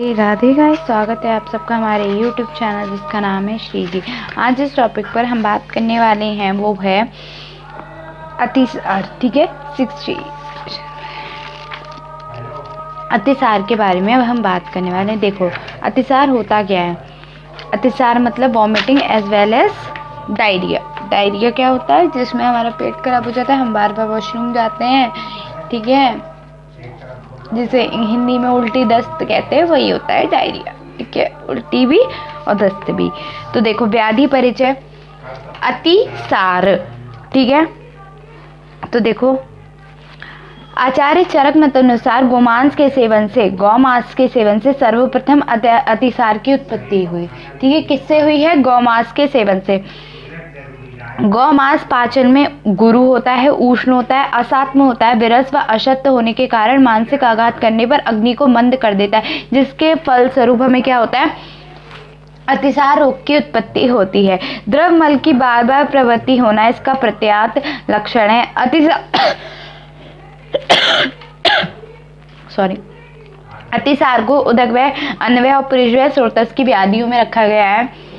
Radhe guys, स्वागत है आप सबका हमारे YouTube चैनल जिसका नाम है श्री जी। आज जिस टॉपिक पर हम बात करने वाले हैं वो है अतिसार। ठीक है, 60 अतिसार के बारे में अब हम बात करने वाले हैं। देखो, अतिसार होता क्या है। अतिसार मतलब vomiting as well as diarrhoea. Diarrhoea क्या होता है? जिसमें हमारा पेट खराब हो जाता है, हम बार बार वॉशरूम जाते हैं, ठीक है, जिसे हिंदी में उल्टी दस्त कहते हैं, वही होता है डायरिया। ठीक है, उल्टी भी और दस्त भी। तो देखो, व्याधि परिचय अतिसार। ठीक है, तो देखो, आचार्य चरक मत अनुसार गौमांस के सेवन से सर्वप्रथम अतिसार की उत्पत्ति हुई। ठीक है, किससे हुई है? गौमांस के सेवन से। गौमांस पाचन में गुरु होता है, उष्ण होता है, असात्म होता है, विरस व अशक्त होने के कारण मानसिक आघात करने पर अग्नि को मंद कर देता है, जिसके फलस्वरूप हमें क्या होता है? अतिसार रोग की उत्पत्ति होती है। द्रव मल की बार बार प्रवृत्ति होना इसका प्रत्यात लक्षण है। अतिसार को उदकवय, अन्वय और परिजय स्रोतस की व्याधियों में रखा गया है।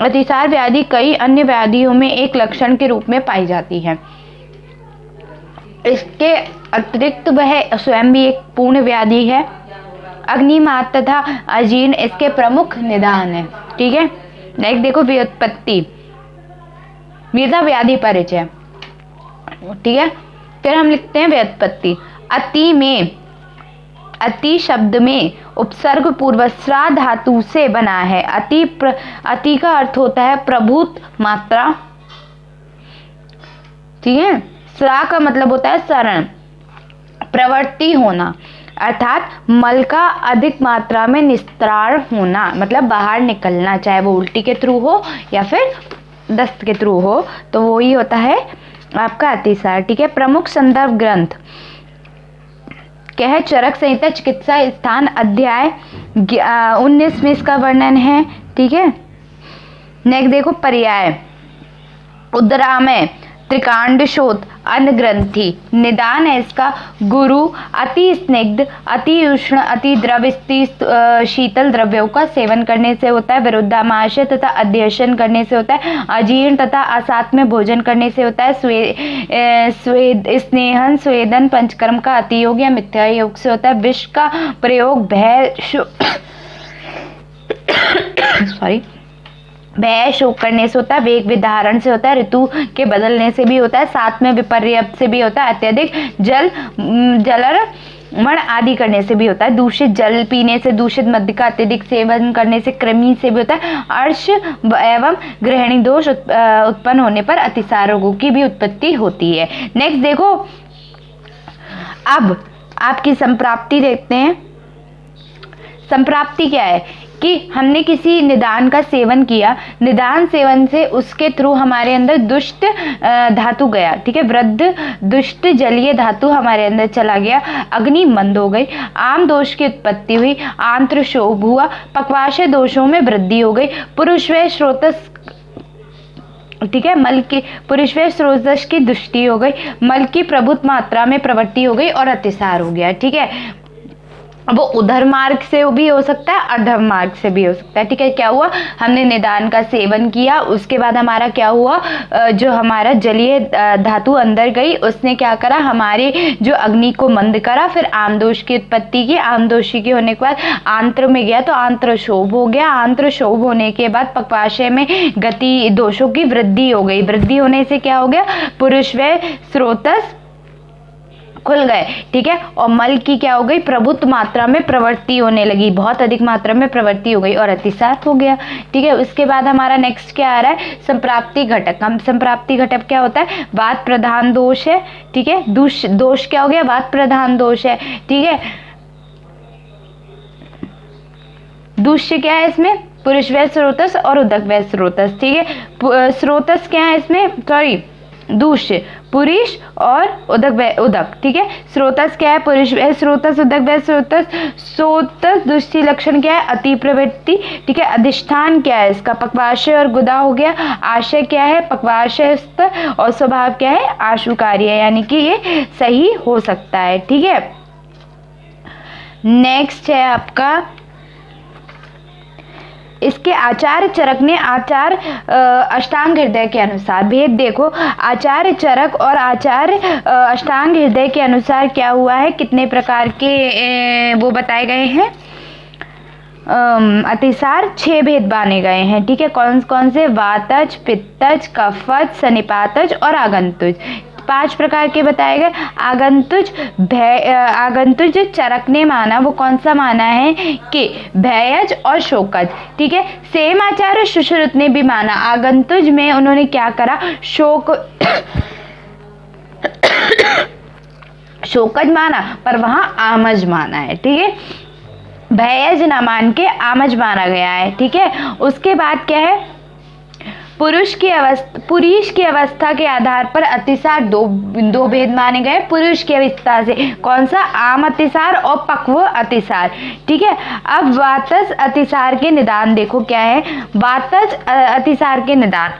अतिसार व्याधि कई अन्य व्याधियों में एक लक्षण के रूप में पाई जाती है। इसके अतिरिक्त वह स्वयं भी एक पूर्ण व्याधि है। अग्निमात तथा अजीर्ण इसके प्रमुख निदान है। ठीक है, नेक्स्ट देखो, व्युत्पत्ति मृदा व्याधि परिचय। ठीक है, फिर हम लिखते हैं व्युत्पत्ति। अति शब्द में उपसर्ग पूर्व स्रा धातु से बना है। अति का अर्थ होता है प्रभुत मात्रा। ठीक है, स्रा का मतलब होता है शरण, प्रवृत्ति होना, अर्थात मल का अधिक मात्रा में निस्तार होना, मतलब बाहर निकलना, चाहे वो उल्टी के थ्रू हो या फिर दस्त के थ्रू हो, तो वो ही होता है आपका अतिसार। ठीक है, प्रमुख संदर्भ ग्रंथ क्या है? चरक संहिता चिकित्सा स्थान अध्याय 19 में इसका वर्णन है। ठीक है, नेक्स्ट देखो, पर्याय उदरामय, त्रिकांड शोथ, अन्न ग्रंथि। निदान है इसका गुरु अति स्निग्ध, अति उष्ण, अति द्रव शीतल द्रव्यों का सेवन करने से होता है। विरुद्धामाशय तथा अध्यशन करने से होता है। अजीर्ण तथा असात में भोजन करने से होता है। स्नेहन स्वेदन पंचकर्म का अतियोग या मिथ्या योग से होता है। विष का प्रयोग भय शोक करने से होता है। वेग विधारण से होता है। ऋतु के बदलने से भी होता है। साथ में विपर्यय से भी होता है। अत्यधिक जलमण आदि करने से भी होता है। दूषित जल पीने से, दूषित मद्य का अत्यधिक सेवन करने से, कृमि से भी होता है। अर्श एवं ग्रहणी दोष उत्पन्न होने पर अतिसार रोगों की भी उत्पत्ति होती है। नेक्स्ट देखो, अब आपकी संप्राप्ति देखते हैं। संप्राप्ति क्या है कि हमने किसी निदान का सेवन किया, निदान सेवन से उसके थ्रू हमारे अंदर दुष्ट धातु गया। ठीक है, वृद्ध दुष्ट जलीय धातु हमारे अंदर चला गया, अग्नि मंद हो गई, आम दोष की उत्पत्ति हुई, आंत्र शोभ हुआ, पक्वाशय दोषों में वृद्धि हो गई, पुरुष व स्रोतस, ठीक है, मल की पुरुष व स्रोतस की दुष्टि हो गई, मल की प्रभुत मात्रा में प्रवृत्ति हो गई और अतिसार हो गया। ठीक है, वो उधर मार्ग से भी हो सकता है, अधम मार्ग से भी हो सकता है। ठीक है, क्या हुआ? हमने निदान का सेवन किया, उसके बाद हमारा क्या हुआ? जो हमारा जलीय धातु अंदर गई, उसने क्या करा? हमारे जो अग्नि को मंद करा, फिर आमदोष की उत्पत्ति की। आमदोषी के होने के बाद आंत्र में गया तो आंत्र शोभ हो गया। आंत्र शोभ होने के बाद पक्वाशय में गति दोषों की वृद्धि हो गई। वृद्धि होने से क्या हो गया? पुरुष व स्रोतस खुल गए। ठीक है, और मल की क्या हो गई? प्रभुत मात्रा में प्रवृत्ति होने लगी, बहुत अधिक मात्रा में प्रवृत्ति हो गई और अतिसार हो गया। ठीक है, उसके बाद हमारा नेक्स्ट क्या आ रहा है? संप्राप्ति घटक। हम संप्राप्ति घटक क्या होता है? वात प्रधान दोष है। ठीक है, दोष क्या हो गया? वात प्रधान दोष है। ठीक है, दूष्य क्या है इसमें? पुरुष व स्रोतस और उदक व स्रोतस। ठीक है, स्रोतस क्या है इसमें? दूष्य पुरुष और उदक। ठीक है, स्रोतस क्या है? पुरुष व स्रोतस, उदक व स्रोतस। स्रोतस दुष्टि लक्षण क्या है? अति प्रवृत्ति। ठीक है, अधिष्ठान क्या है इसका? पक्वाशय और गुदा हो गया। आशय क्या है? पक्वाशयस्थ। और स्वभाव क्या है? आशु कार्य, यानी कि ये सही हो सकता है। ठीक है, नेक्स्ट है आपका, इसके आचार्य चरक ने आचार अष्टांग हृदय के अनुसार, भेद देखो, आचार्य चरक और आचार्य अष्टांग हृदय के अनुसार क्या हुआ है, कितने प्रकार के वो बताए गए हैं अतिसार, 6 भेद माने गए हैं। ठीक है, कौन कौन से, वातज, पित्तज, कफज, सनिपातज और आगंतुज, 5 प्रकार के बताए गए। आगंतुज चरक ने माना, वो कौन सा माना है कि भयज और शोकज। ठीक है, सेम आचार्य सुश्रुत ने भी माना, आगंतुज में उन्होंने क्या करा, शोकज माना पर वहां आमज माना है। ठीक है, भयज न मान के आमज माना गया है। ठीक है, उसके बाद क्या है, पुरुष की अवस्था के आधार पर अतिसार दो भेद माने गए। पुरुष की अवस्था से कौन सा, आम अतिसार और पक्व अतिसार। ठीक है, अब वातज अतिसार के निदान देखो क्या है, वातज अतिसार के निदान,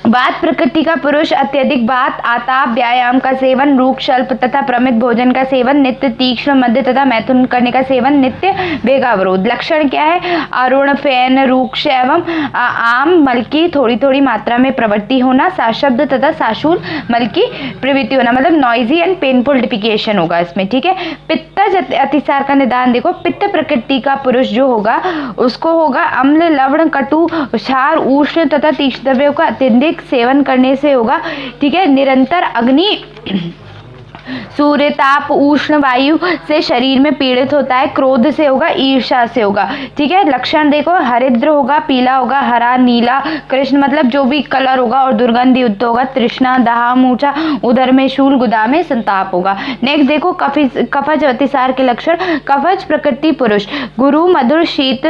बात प्रकृति का पुरुष, अत्यधिक बात, आताप, व्यायाम का सेवन, रूक्ष, अल्प तथा प्रमित भोजन का सेवन, नित्य तीक्ष्ण, मध्य तथा मैथुन करने का सेवन, नित्य वेगावरोध। लक्षण क्या है, अरुण, फैन, रूक्ष एवं आम मल की थोड़ी थोड़ी मात्रा में प्रवृत्ति होना, साशब्द तथा साशूल मल की प्रवृत्ति होना, मतलब नॉइजी एंड पेनफुल डिफिकेशन होगा इसमें। ठीक है, पित्तज अतिसार का निदान देखो, पित्त प्रकृति का पुरुष जो होगा उसको होगा अम्ल, लवण, कटु, क्षार, उष्ण तथा तीक्ष्ण द्रव्यों का अत्यधिक सेवन करने से होगा। ठीक है, निरंतर अग्नि, सूर्य, ताप, उष्ण वायु से शरीर में पीड़ित होता है, क्रोध से होगा, ईर्ष्या से होगा। ठीक है, लक्षण देखो, हरिद्र होगा, पीला होगा, हरा, नीला, कृष्ण मतलब जो भी कलर होगा, और दुर्गंध युक्त होगा, तृष्णा, दाह, मूर्छा, उदर में शूल, गुदा में संताप होगा। नेक्स्ट देखो, कफज अतिसार के लक्षण, कफज प्रकृति पुरुष, गुरु, मधुर, शीत,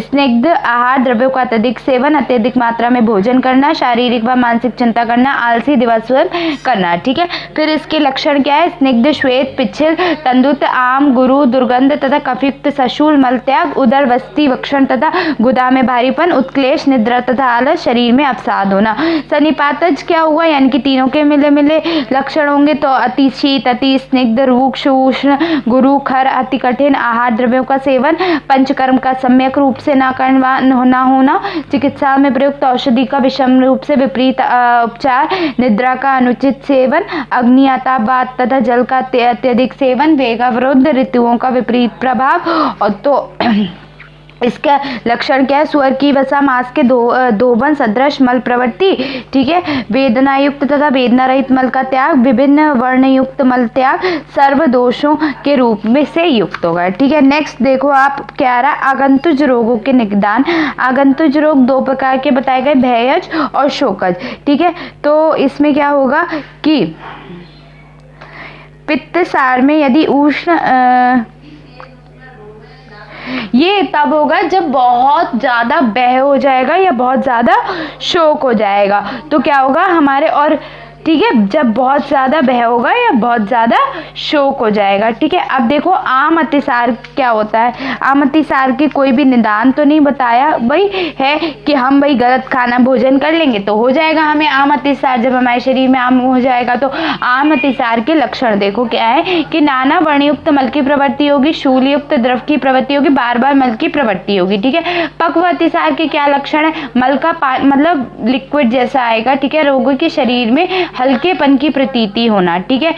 स्निग्ध आहार द्रव्यों का अत्यधिक सेवन, अत्यधिक मात्रा में भोजन करना, शारीरिक व मानसिक चिंता करना, आलसी, दिवास्वप्न करना। ठीक है, फिर के लक्षण क्या है, स्निग्ध, श्वेत, पिच्छिल, तंदुत, आम, गुरु, दुर्गंध तथा कफयुक्त, सशूल, मल त्याग, उदर, वस्ती, वक्षण तथा गुदा में भारीपन, उत्क्लेश, निद्रा तथा आलस, शरीर में अवसाद होना। सनिपातज क्या हुआ, यानी कि तीनों के मिले मिले लक्षण होंगे तो अति शीत, अति स्निग्ध, रूक्ष, उष्ण, गुरु, खर, अति कठिन आहार द्रव्यों का सेवन, पंचकर्म का सम्यक रूप से न होना, चिकित्सा में प्रयुक्त औषधि का विषम रूप से विपरीत उपचार, निद्रा का अनुचित सेवन, अग्नि, आताप तथा जल का अत्यधिक सेवन, वेगावरोध, ऋतुओं का विपरीत प्रभाव। और तो इसका लक्षण क्या है, सुअर की वसा, मांस के धोबन सदृश मल प्रवृत्ति। ठीक है, वेदना युक्त तथा वेदना रहित मल का त्याग, विभिन्न वर्ण युक्त मल त्याग, सर्व दोषों के रूप में से युक्त होगा। ठीक है, नेक्स्ट देखो आप क्या रहा, आगंतुज रोगों के निदान। आगंतुज रोग 2 प्रकार के बताए गए, भयज और शोकज। ठीक है, तो इसमें क्या होगा कि पित्त सार में यदि उष्ण, ये तब होगा जब बहुत ज़्यादा भय हो जाएगा या बहुत ज़्यादा शोक हो जाएगा, तो क्या होगा हमारे, और ठीक है, जब बहुत ज़्यादा भय होगा या बहुत ज़्यादा शोक हो जाएगा। ठीक है, अब देखो आम अतिसार क्या होता है, आम अतिसार की कोई भी निदान तो नहीं बताया भाई है कि हम भाई गलत खाना भोजन कर लेंगे तो हो जाएगा हमें आम अतिसार, जब हमारे शरीर में आम हो जाएगा। तो आम अतिसार के लक्षण देखो क्या है कि नाना वर्णयुक्त मल की प्रवृत्ति होगी, शूलयुक्त द्रव की प्रवृत्ति होगी, बार बार मल की प्रवृत्ति होगी। ठीक है, पक्व अतिसार के क्या लक्षण है, मल का मतलब लिक्विड जैसा आएगा। ठीक है, रोगी के शरीर में हल्केपन की प्रतीति होना। ठीक है,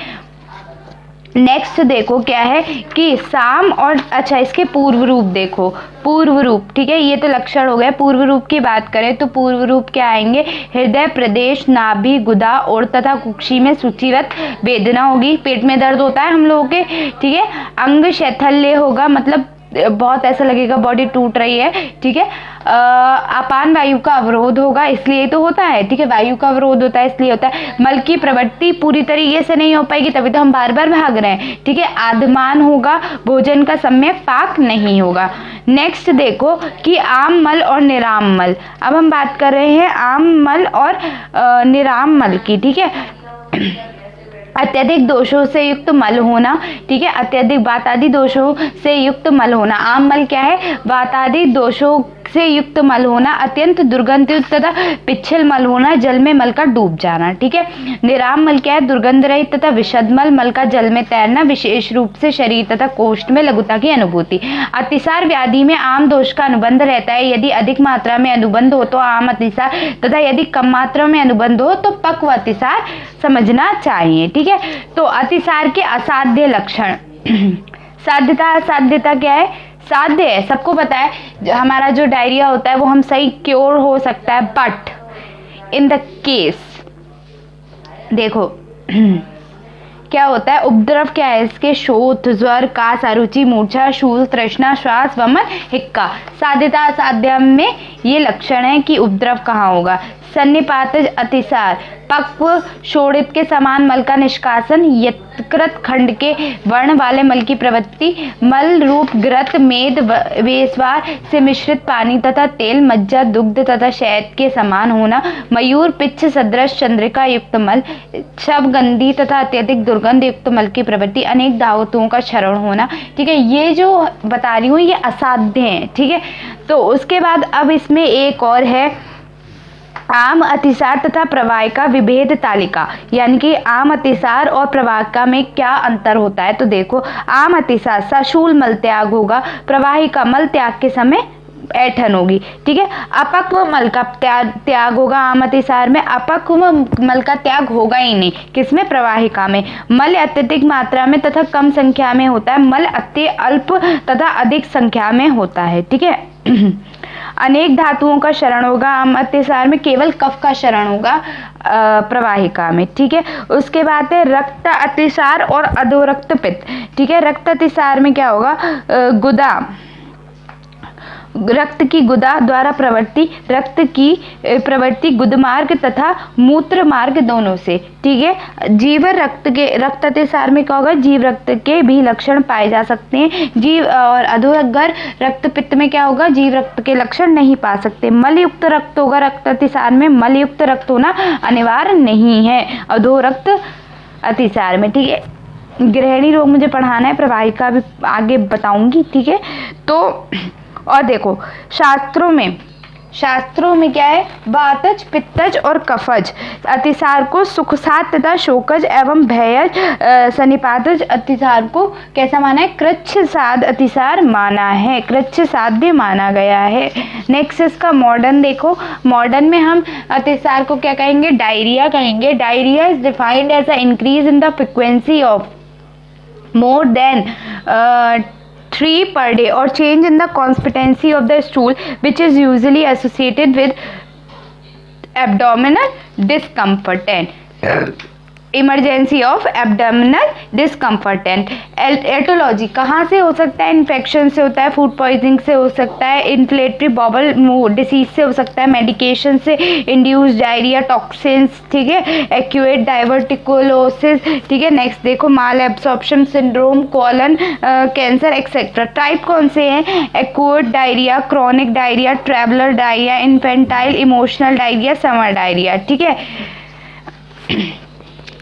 नेक्स्ट देखो क्या है कि साम और, अच्छा इसके पूर्व रूप देखो, पूर्व रूप। ठीक है, ये तो लक्षण हो गए। पूर्व रूप की बात करें तो पूर्व रूप क्या आएंगे, हृदय प्रदेश, नाभि, गुदा और तथा कुक्षी में सूचीवत वेदना होगी, पेट में दर्द होता है हम लोगों के। ठीक है, अंग शैथल्य होगा, मतलब बहुत ऐसा लगेगा बॉडी टूट रही है। ठीक है, अपान वायु का अवरोध होगा, इसलिए तो होता है। ठीक है, वायु का अवरोध होता है इसलिए होता है। मल की प्रवृत्ति पूरी तरीके से नहीं हो पाएगी, तभी तो हम बार बार भाग रहे हैं। ठीक है, आधमान होगा, भोजन का सम्यक पाक नहीं होगा। नेक्स्ट देखो कि आम मल और निराम मल। अब हम बात कर रहे हैं आम मल और निराम मल की। ठीक है, अत्यधिक दोषों से युक्त मल होना। ठीक है, अत्यधिक वातादि दोषों से युक्त मल होना। आम मल क्या है, वातादि दोषों से युक्त मल होना, अत्यंत दुर्गंधयुक्त तथा पिच्छल मल होना, जल में मल का डूब जाना। ठीक है, निराम मल क्या है? दुर्गंध रहित तथा विशद मल का जल में तैरना, विशेष रूप से शरीर तथा कोष्ठ में लघुता की अनुभूति। अतिसार व्याधि में आम दोष का अनुबंध रहता है। यदि अधिक मात्रा में अनुबंध हो तो आम अतिसार तथा यदि कम मात्रा में अनुबंध हो तो पक्व अतिसार समझना चाहिए। ठीक है, तो अतिसार के असाध्य लक्षण साध्यता, असाध्यता क्या है? साध्य है, सबको पता है हमारा जो डायरिया होता है वो हम सही क्योर हो सकता है, बट इन द केस देखो क्या होता है, उपद्रव क्या है इसके? शोथ, ज्वर, कास, अरुचि, मूर्छा, शूल, तृष्णा, श्वास, वमन, हिक्का। साध्यता असाध्य में ये लक्षण है कि उपद्रव कहाँ होगा। सन्निपातज अतिसार, पक्व शोणित के समान मल का निष्कासन, यकृत खंड के वर्ण वाले मल की प्रवृत्ति, मल रूप घृत, मेद, वेस्वार से मिश्रित पानी तथा तेल, मज्जा, दुग्ध तथा शहद के समान होना, मयूर पिच्छ सदृश चंद्रिका युक्त मल, शवगंधी तथा अत्यधिक दुर्गंध युक्त मल की प्रवृत्ति, अनेक धातुओं का क्षरण होना। ठीक है, ये जो बता रही हूँ ये असाध्य है। ठीक है, तो उसके बाद अब इसमें एक और है आम अतिसार तथा प्रवाहिका विभेद तालिका, यानी कि आम अतिसार और प्रवाहिका में क्या अंतर होता है। तो देखो, आम अतिसार सशूल मल त्याग होगा, प्रवाहिका मल त्याग के समय ऐठन होगी। ठीक है, अपक्व मल का त्याग होगा आम अतिसार में, अपक्व मल का त्याग होगा ही नहीं। किसमें? प्रवाहिका में। मल अत्यधिक मात्रा में तथा कम संख्या में होता है, मल अति अल्प तथा अधिक संख्या में होता है। ठीक है, अनेक धातुओं का शरण होगा आम अतिसार में, केवल कफ का शरण होगा प्रवाहिका में। ठीक है, उसके बाद है रक्त अतिसार और अधोरक्त पित्त। ठीक है, रक्त अतिसार में क्या होगा? गुदा, रक्त की गुदा द्वारा प्रवृत्ति, रक्त की प्रवृत्ति गुदमार्ग तथा मूत्र मार्ग दोनों से। ठीक है, जीव रक्त अतिसार में क्या होगा? जीव रक्त के भी लक्षण पाए जा सकते हैं। जीव और अधोगर रक्त पित्त में क्या होगा? जीव रक्त के लक्षण नहीं पा सकते। मलयुक्त रक्त होगा रक्त अतिसार में, मलयुक्त रक्त होना अनिवार्य नहीं है अधोरक्त अतिसार में। ठीक है, गृहिणी रोग मुझे पढ़ाना है, प्रवाहिका भी आगे बताऊंगी। ठीक है, तो और देखो शास्त्रों में क्या है? वातज, पित्तज और कफज अतिसार को सुखसात तथा शोकज एवं भयज, सन्निपातज अतिसार को कैसा माना है? कृच्छ्रसाद अतिसार माना है, कृच्छ्रसाध्य माना गया है। नेक्स्ट इसका मॉडर्न देखो, मॉडर्न में हम अतिसार को क्या कहेंगे? डायरिया कहेंगे। Diarrhoea is defined as a increase in the frequency of more than 3 per day or change in the consistency of the stool which is usually associated with abdominal discomfort and emergency of abdominal discomfort and aetiology कहाँ से हो सकता है? Infection से होता है, food poisoning से हो सकता है, इन्फ्लेटरी बॉबल डिसीज से हो सकता है, मेडिकेशन से इंड्यूस डायरिया, टॉक्सिन्स। ठीक है, एक्यूट डाइवर्टिकुलोसिस। ठीक है, नेक्स्ट देखो malabsorption syndrome, colon cancer etcetera. Type कौन से हैं? Acute diarrhoea, chronic diarrhoea, traveller diarrhoea, infantile emotional diarrhoea, summer diarrhoea. ठीक है,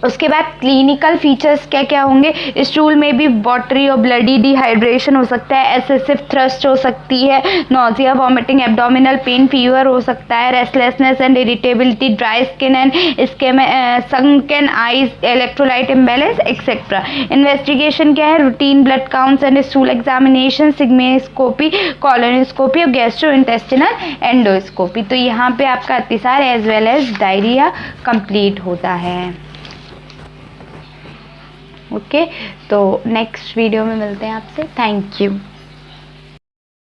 उसके बाद क्लिनिकल फीचर्स क्या क्या होंगे? स्टूल में भी वाटरी और ब्लडी डिहाइड्रेशन हो सकता है, एक्सेसिव थ्रस्ट हो सकती है, nausea, vomiting, abdominal pain, fever हो सकता है, restlessness and irritability, dry skin and sunken eyes, electrolyte imbalance etcetera. Investigation क्या है? Routine blood counts and stool examination, sigmoidoscopy, colonoscopy और गैस्ट्रोइंटेस्टिनल एंडोस्कोपी। तो यहाँ पे आपका अतिसार as well as diarrhoea complete होता है। ओके, तो नेक्स्ट वीडियो में मिलते हैं आपसे। Thank you.